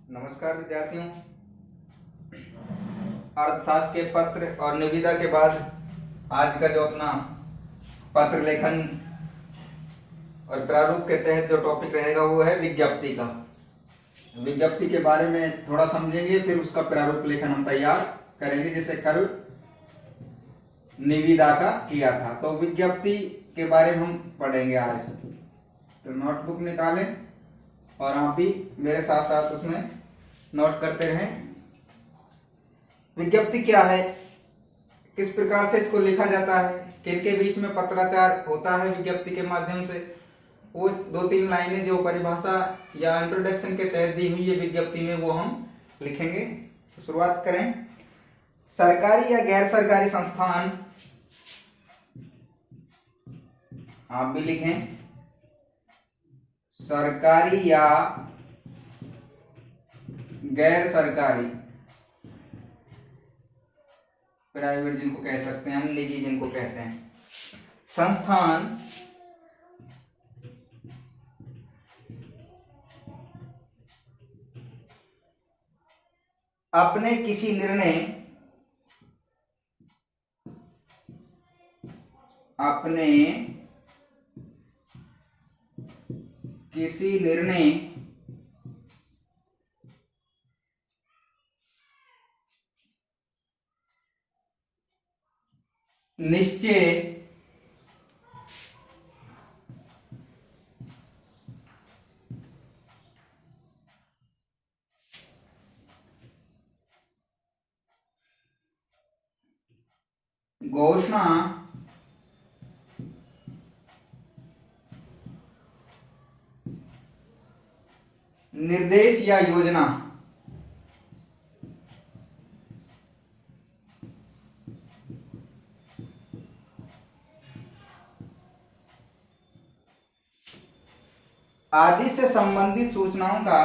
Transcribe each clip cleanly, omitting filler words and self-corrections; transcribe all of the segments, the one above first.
नमस्कार विद्यार्थियों। अर्थशास्त्र के पत्र और निविदा के बाद आज का जो अपना पत्र लेखन और प्रारूप के तहत जो टॉपिक रहेगा वो है विज्ञप्ति का। विज्ञप्ति के बारे में थोड़ा समझेंगे, फिर उसका प्रारूप लेखन हम तैयार करेंगे, जैसे कल निविदा का किया था। तो विज्ञप्ति के बारे में हम पढ़ेंगे आज। तो नोटबुक निकालें और आप भी मेरे साथ साथ उसमें नोट करते रहें। विज्ञप्ति क्या है, किस प्रकार से इसको लिखा जाता है, किनके बीच में पत्राचार होता है विज्ञप्ति के माध्यम से, वो 2-3 लाइनें जो परिभाषा या इंट्रोडक्शन के तहत दी हुई है विज्ञप्ति में, वो हम लिखेंगे। तो शुरुआत करें। सरकारी या गैर सरकारी संस्थान, आप भी लिखें, सरकारी या गैर सरकारी, प्राइवेट जिनको कह सकते हैं हम, निजी जिनको कहते हैं, संस्थान अपने किसी निर्णय निश्चय घोषणा निर्देश या योजना आदि से संबंधित सूचनाओं का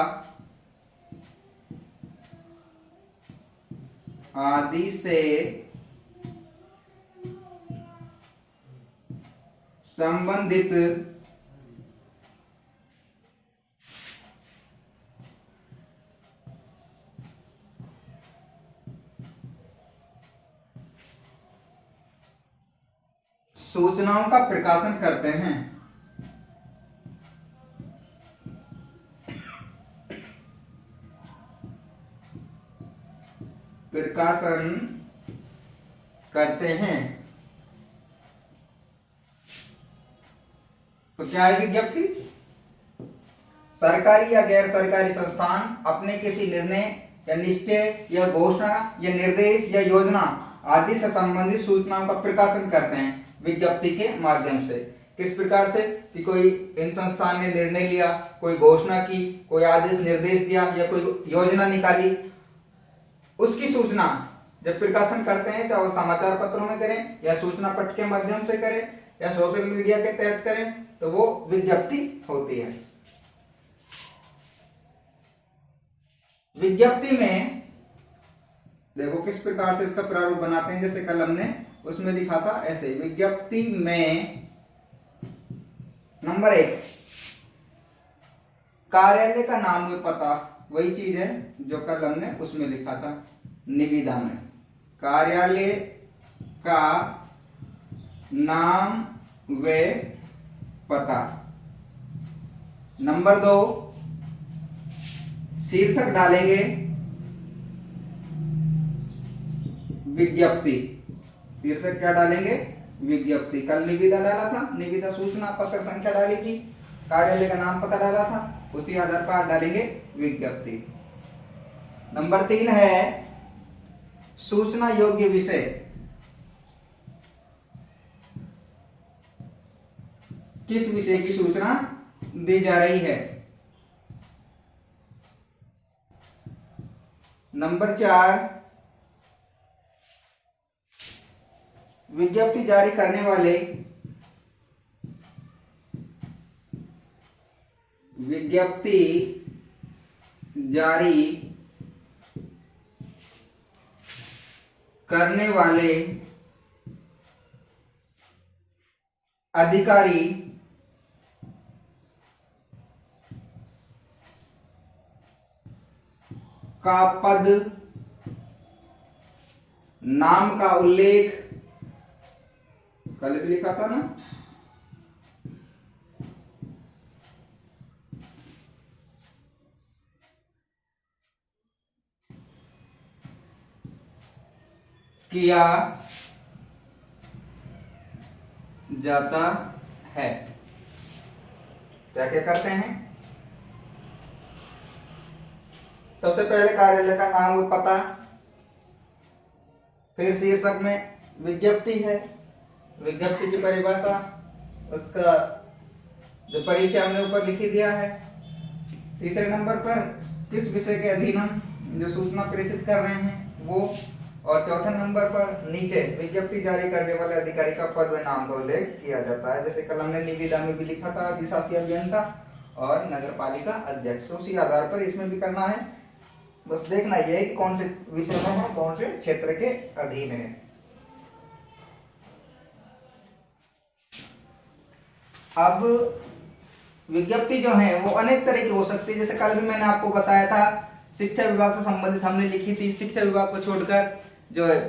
सूचनाओं का प्रकाशन करते हैं। तो क्या है विज्ञप्ति? सरकारी या गैर सरकारी संस्थान अपने किसी निर्णय या निश्चय या घोषणा या निर्देश या योजना आदि से संबंधित सूचनाओं का प्रकाशन करते हैं विज्ञप्ति के माध्यम से। किस प्रकार से कि कोई इन संस्थान ने निर्णय लिया, कोई घोषणा की, कोई आदेश निर्देश दिया या कोई योजना निकाली, उसकी सूचना जब प्रकाशन करते हैं, चाहे वो समाचार पत्रों में करें या सूचना पट के माध्यम से करें या सोशल मीडिया के तहत करें, तो वो विज्ञप्ति होती है। विज्ञप्ति में देखो किस प्रकार से इसका प्रारूप बनाते हैं, जैसे कल हमने उसमें लिखा था ऐसे। विज्ञप्ति में नंबर 1, कार्यालय का नाम व पता, वही चीज है जो कल हमने उसमें लिखा था निविदा में। कार्यालय का नाम व पता। नंबर 2, शीर्षक डालेंगे विज्ञप्ति। शीर्षक क्या डालेंगे? विज्ञप्ति। कल निविदा डाला था, निविदा सूचना पत्र संख्या डाली थी, कार्यालय का नाम पता डाला था, उसी आधार पर आज डालेंगे विज्ञप्ति। नंबर 3 है सूचना योग्य विषय। किस विषय की सूचना दी जा रही है। नंबर 4, विज्ञप्ति जारी करने वाले अधिकारी का पद, नाम का उल्लेख, कल भी लिखा था ना, किया जाता है। क्या क्या करते हैं? सबसे पहले कार्यालय का नाम व पता, फिर शीर्षक में विज्ञप्ति है, विज्ञप्ति की परिभाषा, उसका जो परिचय हमने ऊपर लिखी दिया है। तीसरे नंबर पर किस विषय के अधीन हम जो सूचना प्रेषित कर रहे हैं वो, और चौथे नंबर पर नीचे विज्ञप्ति जारी करने वाले अधिकारी का पद व नाम का उल्लेख किया जाता है। जैसे कल हमने निविदा में भी लिखा था अधिशासी अभियंता और नगर पालिका अध्यक्ष, उसी आधार पर इसमें भी करना है। बस देखना यह है कि कौन से विषय में है, कौन से क्षेत्र के अधीन है। अब विज्ञप्ति जो है वो अनेक तरह की हो सकती है। जैसे कल भी मैंने आपको बताया था, शिक्षा विभाग से संबंधित हमने लिखी थी। शिक्षा विभाग को छोड़कर जो है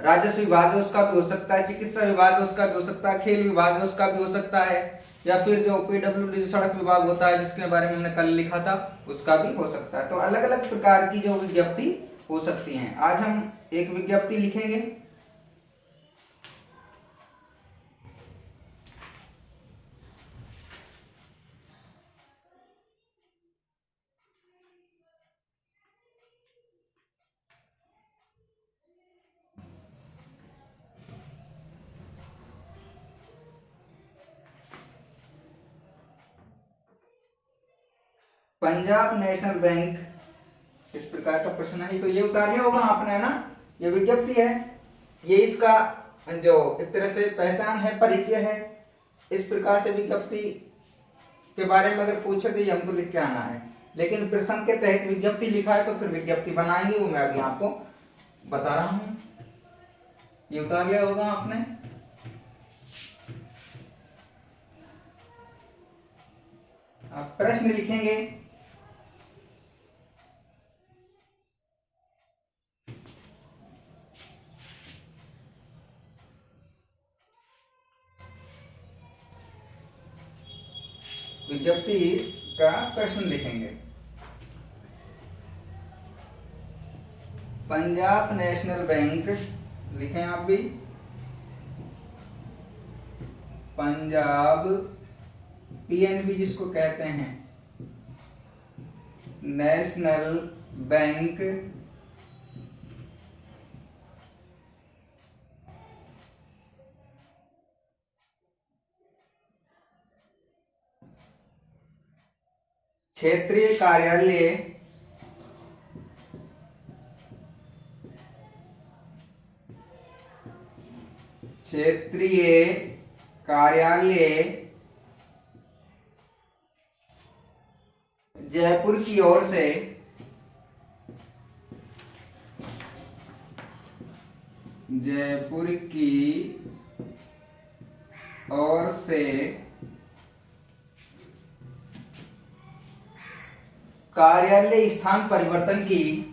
राजस्व विभाग है उसका भी हो सकता है, चिकित्सा विभाग है उसका भी हो सकता है, खेल विभाग है उसका भी हो सकता है, या फिर जो पीडब्ल्यूडी सड़क विभाग होता है जिसके बारे में हमने कल लिखा था उसका भी हो सकता है। तो अलग अलग प्रकार की जो विज्ञप्ति हो सकती हैं। आज हम एक विज्ञप्ति लिखेंगे। पंजाब नेशनल बैंक इस प्रकार का प्रश्न है, तो ये उतार लिया होगा आपने, है ना। ये विज्ञप्ति है, ये इसका जो एक तरह से पहचान है, परिचय है। इस प्रकार से विज्ञप्ति के बारे में अगर पूछे तो ये हमको लिख के आना है। लेकिन प्रश्न के तहत विज्ञप्ति लिखा है तो फिर विज्ञप्ति बनाएंगे, वो मैं अभी आपको बता रहा हूं। ये उतार लिया होगा आपने। आप प्रश्न लिखेंगे। विज्ञप्ति का प्रश्न लिखेंगे। पंजाब नेशनल बैंक लिखें आप भी, पंजाब पीएनबी जिसको कहते हैं, नेशनल बैंक क्षेत्रीय कार्यालय जयपुर की ओर से कार्यालय स्थान परिवर्तन की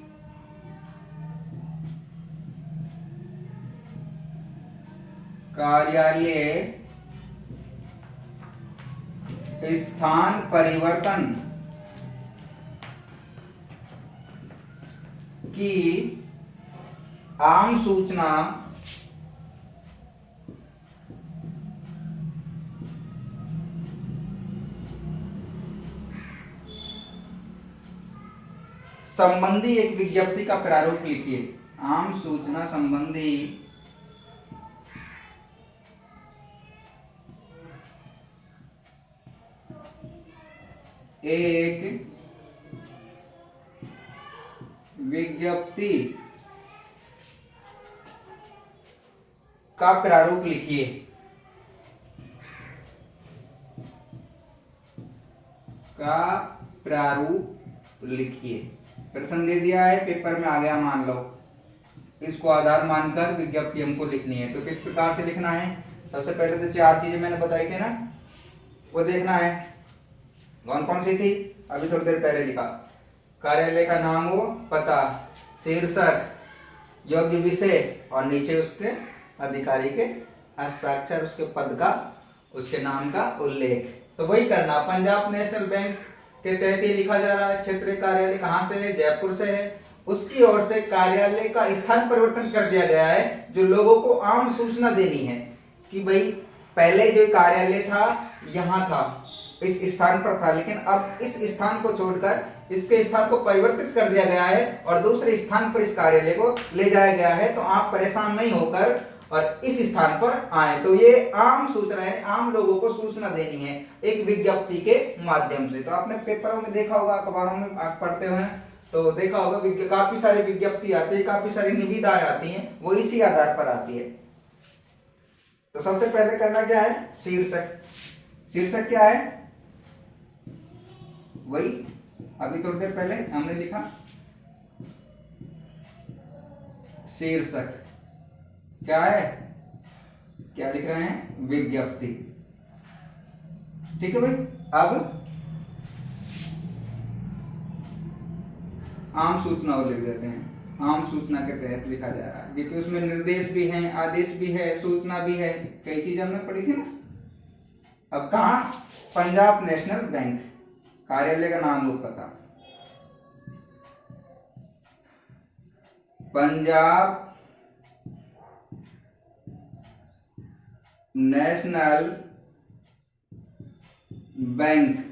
आम सूचना संबंधी एक विज्ञप्ति का प्रारूप लिखिए। आम सूचना संबंधी एक विज्ञप्ति का प्रारूप लिखिए। प्रश्न दे दिया है, पेपर में आ गया मान लो, इसको आधार मानकर विज्ञप्ति हमको लिखनी है। तो किस प्रकार से लिखना है? सबसे पहले तो 4 चीजें मैंने बताई थी ना, वो देखना है। कौन कौन सी थी? अभी थोड़ी देर पहले लिखा। कार्यालय का नाम हो, पता, शीर्षक, योग्य विषय और नीचे उसके अधिकारी के हस्ताक्षर, उसके पद का, उसके नाम का उल्लेख। तो वही करना। पंजाब नेशनल बैंक के तहत ही लिखा जा रहा है। क्षेत्रीय कार्यालय कहाँ से है? जयपुर से है। उसकी ओर से कार्यालय का स्थान परिवर्तन कर दिया गया है, जो लोगों को आम सूचना देनी है कि भाई पहले जो कार्यालय था यहाँ था, इस स्थान पर था, लेकिन अब इस स्थान को छोड़कर इसके स्थान को परिवर्तित कर दिया गया है और दूसरे स्थान पर इस कार्यालय को ले जाया गया है। तो आप परेशान नहीं होकर और इस स्थान पर आए। तो ये आम सूचना है, आम लोगों को सूचना देनी है एक विज्ञप्ति के माध्यम से। तो आपने पेपरों में देखा होगा, अखबारों में आप पढ़ते हुए तो देखा होगा काफी सारी विज्ञप्ति आती है, काफी सारी निविदाएं आती हैं, वो इसी आधार पर आती है। तो सबसे पहले करना क्या है? शीर्षक। शीर्षक क्या है? वही अभी थोड़ी देर पहले हमने लिखा, शीर्षक क्या है? क्या लिख रहे हैं? विज्ञप्ति। ठीक है भाई। अब आम सूचना और लिख देते हैं। आम सूचना के तहत लिखा जा रहा है, क्योंकि उसमें निर्देश भी हैं, आदेश भी है, सूचना भी है, कई चीजें हमने पढ़ी थी ना। अब कहा? पंजाब नेशनल बैंक, कार्यालय का नाम और पता, पंजाब नेशनल बैंक।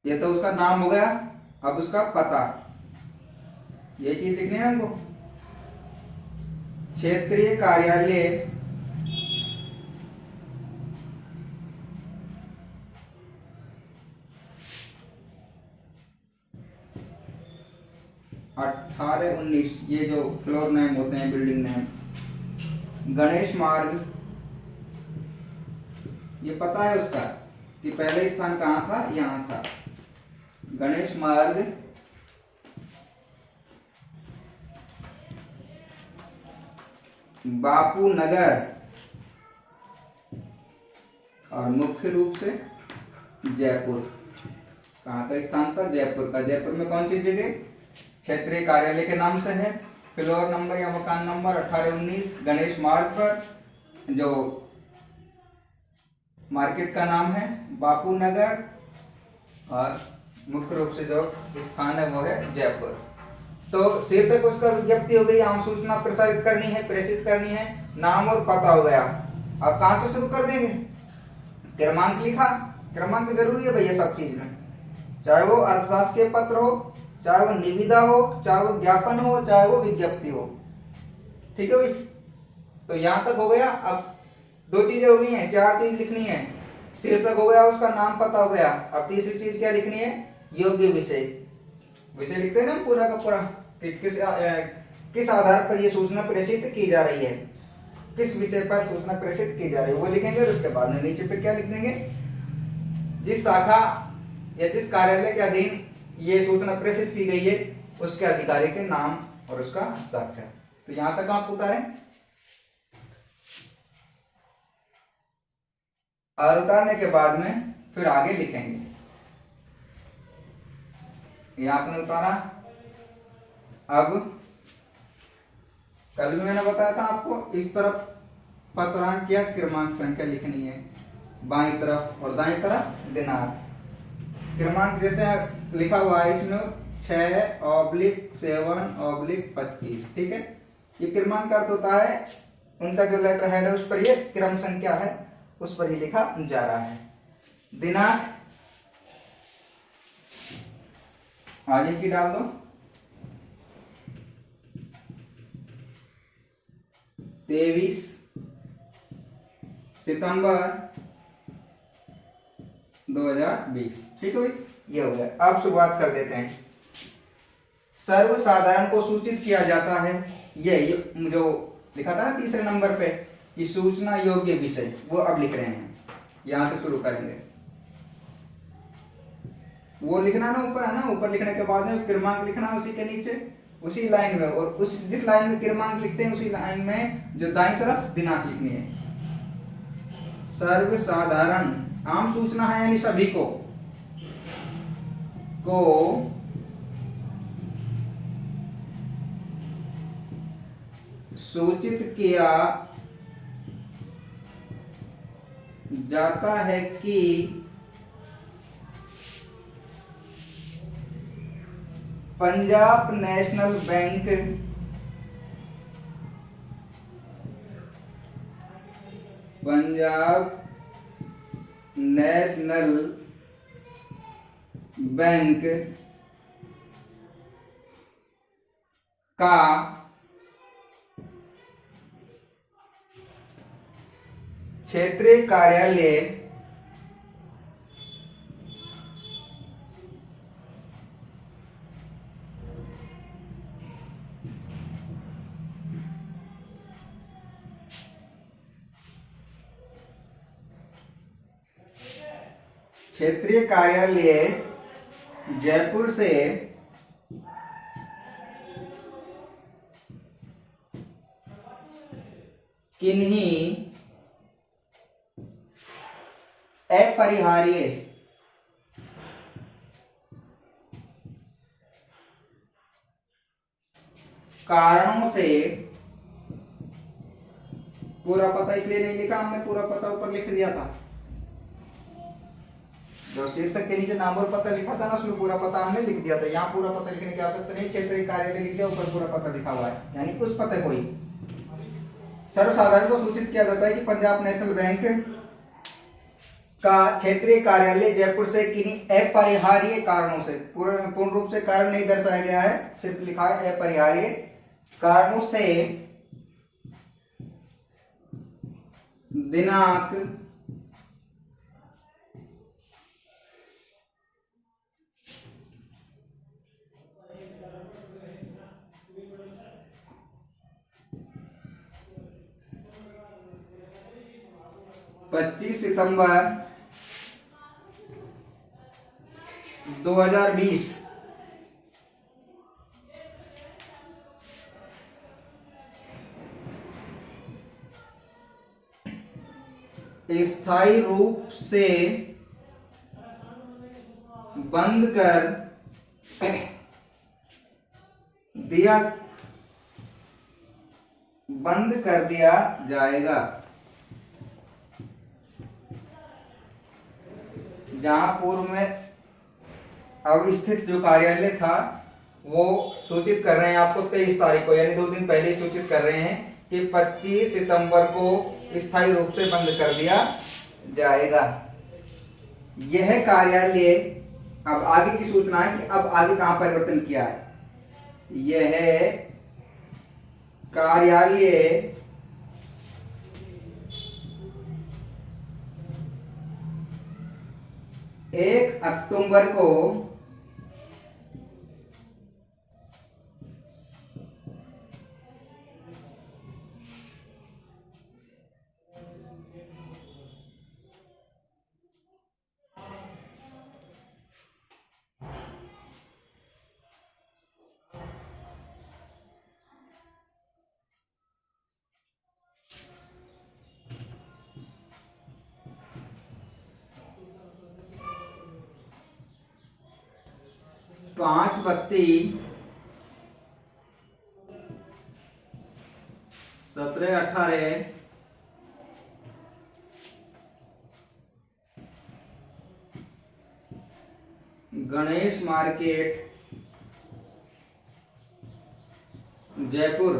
ये तो उसका नाम हो गया। अब उसका पता, ये चीज लिखनी है हमको। क्षेत्रीय कार्यालय अठारह 19, ये जो फ्लोर नेम होते हैं, बिल्डिंग नेम, गणेश मार्ग। ये पता है उसका कि पहले स्थान कहाँ था? यहाँ था, गणेश मार्ग बापू नगर, और मुख्य रूप से जयपुर। कहाँ का स्थान था? जयपुर का। जयपुर में कौन सी जगह? क्षेत्रीय कार्यालय के नाम से है। फ्लोर नंबर या मकान नंबर 18-19, गणेश मार्ग पर, जो मार्केट का नाम है बापू नगर, और मुख्य रूप से जो स्थान है वो है जयपुर। तो शीर्षक उसका विज्ञप्ति हो गई, आम सूचना प्रसारित करनी है, प्रेषित करनी है, नाम और पता हो गया। अब कहां से शुरू कर देंगे? क्रमांक लिखा। क्रमांक जरूरी है भैया सब चीज में, चाहे वो अर्थशास्त्रीय पत्र हो, चाहे वो निविदा हो, चाहे वो ज्ञापन हो, चाहे वो विज्ञप्ति हो। ठीक है भाई। तो यहां तक हो गया। अब दो चीजें हो गई हैं, चार चीज लिखनी है। शीर्षक हो गया, उसका नाम पता हो गया। अब तीसरी चीज क्या लिखनी है? योग्य विषय। विषय लिखते हैं ना पूरा का पूरा, कि किस आधार पर ये सूचना प्रेषित की जा रही है, किस विषय पर सूचना प्रेषित की जा रही है, वो लिखेंगे। और उसके बाद में नीचे पे क्या लिख देंगे? जिस शाखा या जिस कार्यालय के अधीन ये सूचना प्रेषित की गई है, उसके अधिकारी के नाम और उसका हस्ताक्षर। तो यहां तक आप उतारें, और उतारने के बाद में फिर आगे लिखेंगे। ये आपने उतारा। अब कल भी मैंने बताया था आपको, इस तरफ पत्रांक या क्रमांक संख्या लिखनी है, बाईं तरफ, और दाईं तरफ दिनांक। क्रमांक जैसे लिखा हुआ है इसमें 6/7/25। ठीक है। ये क्रमांक अर्थ होता है उनका जो लेटर हेड है उस पर ये क्रम संख्या है, उस पर ही लिखा जा रहा है। दिनांक आगे की डाल दो, 23 सितंबर 2020। ठीक है भाई, ये हो गया। अब शुरुआत कर देते हैं। सर्वसाधारण को सूचित किया जाता है, ये जो लिखा था ना तीसरे नंबर पे, कि सूचना योग्य विषय, वो अब लिख रहे हैं। यहां से शुरू करेंगे। वो लिखना ना ऊपर है ना, ऊपर लिखने के बाद में क्रमांक लिखना उसी के नीचे, उसी लाइन में, और उस जिस लाइन में क्रमांक लिखते हैं उसी लाइन में जो दाईं तरफ दिनांक लिखनी है। सर्वसाधारण आम सूचना है यानी सभी को सूचित किया जाता है कि पंजाब नेशनल बैंक का क्षेत्रीय कार्यालय जयपुर से किन्हीं अपरिहार्य कारणों से, पूरा पता इसलिए नहीं लिखा हमने, पूरा पता ऊपर लिख दिया था, जो शीर्षक के नीचे नाम और पता लिखा था ना उसमें पूरा पता हमने लिख दिया था। यहाँ पूरा पता लिखने की आवश्यकता नहीं, क्षेत्रीय कार्यालय लिख दिया, ऊपर पूरा पता लिखा हुआ है, यानी उस पते को ही सर्वसाधारण को सूचित किया जाता है कि पंजाब नेशनल बैंक का क्षेत्रीय कार्यालय जयपुर से किन्हीं अपरिहार्य कारणों से, पूर्ण रूप से कारण नहीं दर्शाया गया है, सिर्फ लिखा है अपरिहार्य कारणों से दिनांक 25 सितंबर 2020 स्थायी रूप से बंद कर दिया जाएगा। जहां पूर्व में अवस्थित जो कार्यालय था वो सूचित कर रहे हैं आपको 23 तारीख को, यानी 2 दिन पहले ही सूचित कर रहे हैं कि 25 सितंबर को स्थायी रूप से बंद कर दिया जाएगा। यह कार्यालय, अब आगे की सूचना है कि अब आगे कहां परिवर्तन किया है। यह कार्यालय 1 अक्टूबर को पांच बत्ती 17-18 गणेश मार्केट जयपुर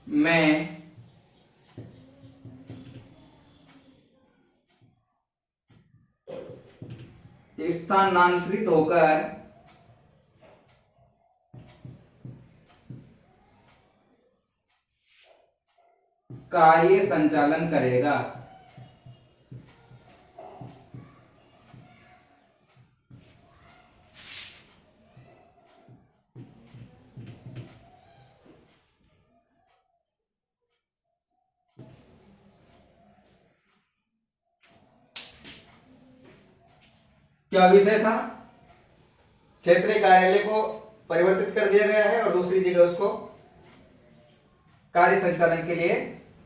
में स्थानांतरित होकर कार्य संचालन करेगा। क्या विषय था? क्षेत्रीय कार्यालय को परिवर्तित कर दिया गया है और दूसरी जगह उसको कार्य संचालन के लिए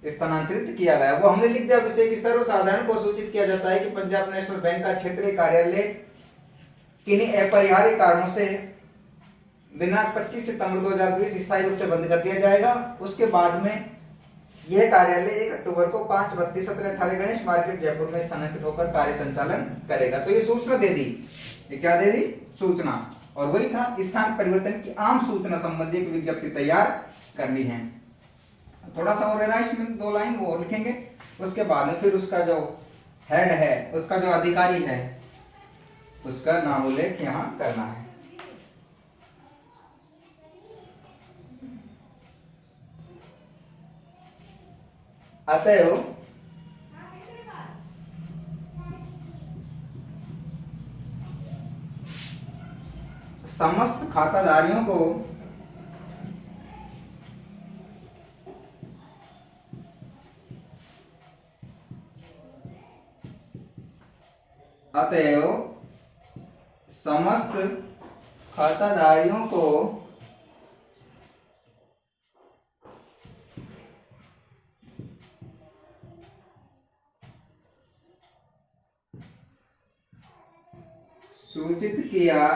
स्थानांतरित किया गया। वो हमने लिख दिया विषय की सर्वसाधारण को सूचित किया जाता है कि पंजाब नेशनल बैंक का क्षेत्रीय कार्यालय किन्हीं अपरिहार्य कारणों से दिनांक 25 सितंबर 2020 स्थायी रूप से बंद कर दिया जाएगा। उसके बाद में यह कार्यालय 1 अक्टूबर को 5, 32, 17, 18 गणेश मार्केट जयपुर में स्थानांतरित होकर कार्य संचालन करेगा। तो ये सूचना दे दी, ये क्या दे दी? सूचना। और वही था स्थान परिवर्तन की आम सूचना संबंधी एक विज्ञप्ति तैयार करनी है। थोड़ा सा और है इसमें, 2 लाइन वो लिखेंगे। उसके बाद में फिर उसका जो हेड है, उसका जो अधिकारी है, उसका नाम उल्लेख यहां करना है। अतएव समस्त खाताधारियों को सूचित किया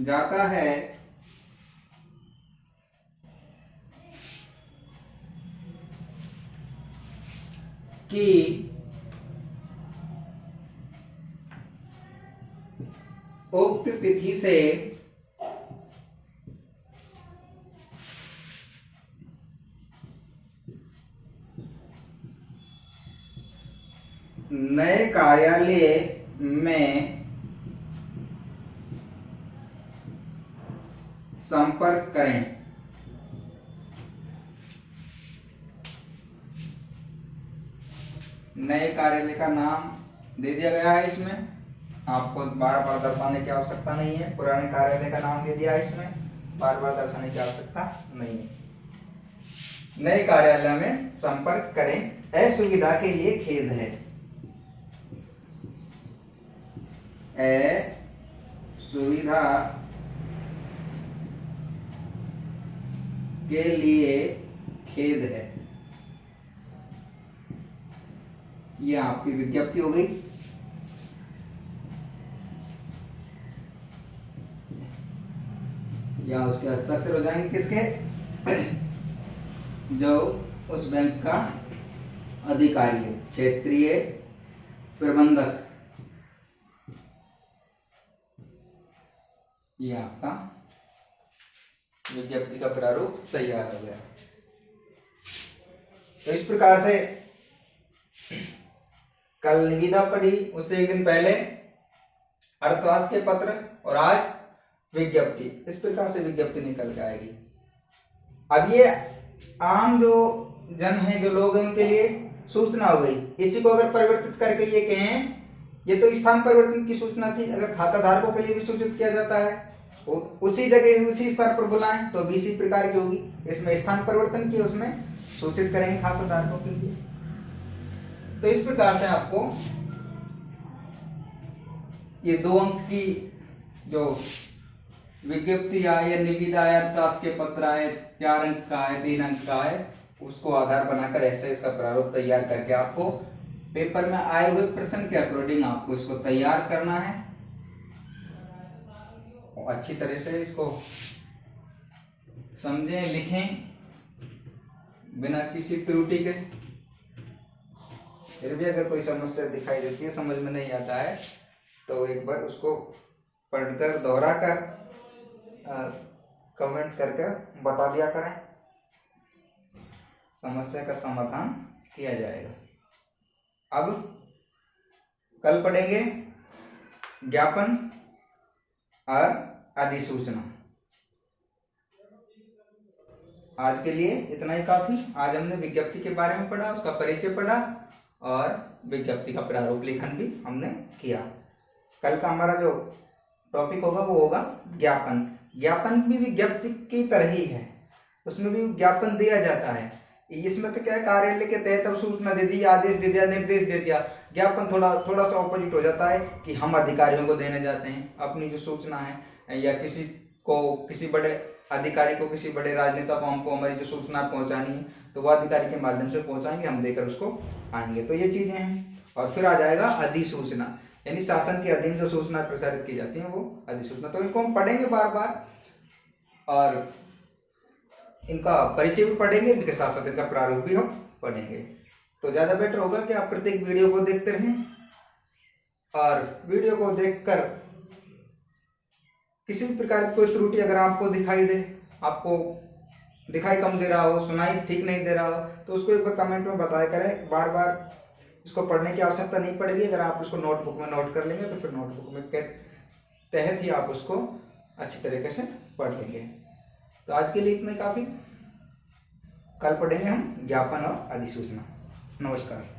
जाता है कि उक्त तिथि से नए कार्यालय में संपर्क करें। नए कार्यालय का नाम दे दिया गया है इसमें, आपको बार बार दर्शाने की आवश्यकता नहीं है। पुराने कार्यालय का नाम दे दिया है इसमें, बार बार दर्शाने की आवश्यकता नहीं है। नए कार्यालय में संपर्क करें। असुविधा के लिए खेद है। सुविधा के लिए खेद है। ये आपकी विज्ञप्ति हो गई। या उसके हस्ताक्षर हो जाएंगे किसके? जो उस बैंक का अधिकारी है, क्षेत्रीय प्रबंधक। ये आपका विज्ञप्ति का प्रारूप तैयार हो गया। तो इस प्रकार से कल निविदा पढ़ी, उससे एक दिन पहले अर्थशास्त्र के पत्र, और आज विज्ञप्ति। इस प्रकार से विज्ञप्ति निकल के आएगी। अब ये आम जो जन है, जो लोग हैं, उनके लिए सूचना हो गई। इसी को अगर परिवर्तित करके ये कहें, ये तो स्थान परिवर्तन की सूचना थी। अगर खाता धारकों के लिए भी सूचित किया जाता है, उसी जगह उसी स्तर पर बुलाएं, तो भी इसी प्रकार की होगी। इसमें स्थान परिवर्तन की, उसमें सूचित करेंगे खाता धारकों के लिए। तो इस प्रकार से आपको ये 2 अंक की जो विज्ञप्ति आए या निविदा आया, अर्थशास्त्र के पत्र आए, 4 अंक का है, 3 अंक का है, उसको आधार बनाकर ऐसे इसका प्रारूप तैयार करके आपको पेपर में आए हुए प्रश्न के अकॉर्डिंग आपको इसको तैयार करना है। और अच्छी तरह से इसको समझें, लिखें बिना किसी त्रुटि के। फिर भी अगर कोई समस्या दिखाई देती है, समझ में नहीं आता है, तो एक बार उसको पढ़कर दोहरा कर कमेंट करके बता दिया करें, समस्या का समाधान किया जाएगा। अब कल पढ़ेंगे ज्ञापन और अधिसूचना। आज के लिए इतना ही काफी। आज हमने विज्ञप्ति के बारे में पढ़ा, उसका परिचय पढ़ा और विज्ञप्ति का प्रारूप लेखन भी हमने किया। कल का हमारा जो टॉपिक होगा वो होगा ज्ञापन। ज्ञापन भी विज्ञप्ति की तरह ही है, उसमें भी ज्ञापन दिया जाता है। इसमें तो क्या है, कार्यालय के तहत अब सूचना दे दी, आदेश दे दिया, निर्देश दे दिया। ज्ञापन थोड़ा सा ऑपोजिट हो जाता है कि हम अधिकारियों को देने जाते हैं अपनी जो सूचना है, या किसी को किसी बड़े अधिकारी को, किसी बड़े राजनेता को हमको हमारी जो सूचना पहुंचानी है तो वो अधिकारी के माध्यम से पहुंचाएंगे, हम देकर उसको आएंगे। तो ये चीजें हैं। और फिर आ जाएगा अधिसूचना, यानी शासन के अधीन जो सूचना प्रसारित की जाती है वो अधिसूचना। तो इनको हम पढ़ेंगे बार बार और इनका परिचय भी पढ़ेंगे, इनके साथ साथ इनका प्रारूप भी हम पढ़ेंगे। तो ज्यादा बेटर होगा कि आप प्रत्येक वीडियो को देखते रहें और वीडियो को देखकर किसी भी प्रकार की कोई त्रुटि अगर आपको दिखाई दे, आपको दिखाई कम दे रहा हो, सुनाई ठीक नहीं दे रहा हो, तो उसको एक बार कमेंट में बताया करें। बार बार इसको पढ़ने की आवश्यकता नहीं पड़ेगी। अगर आप उसको नोटबुक में नोट कर लेंगे तो फिर नोटबुक में के तहत ही आप उसको अच्छी तरीके से पढ़ लेंगे। तो आज के लिए इतना काफी। कल पढ़ेंगे हम ज्ञापन और अधिसूचना। नमस्कार।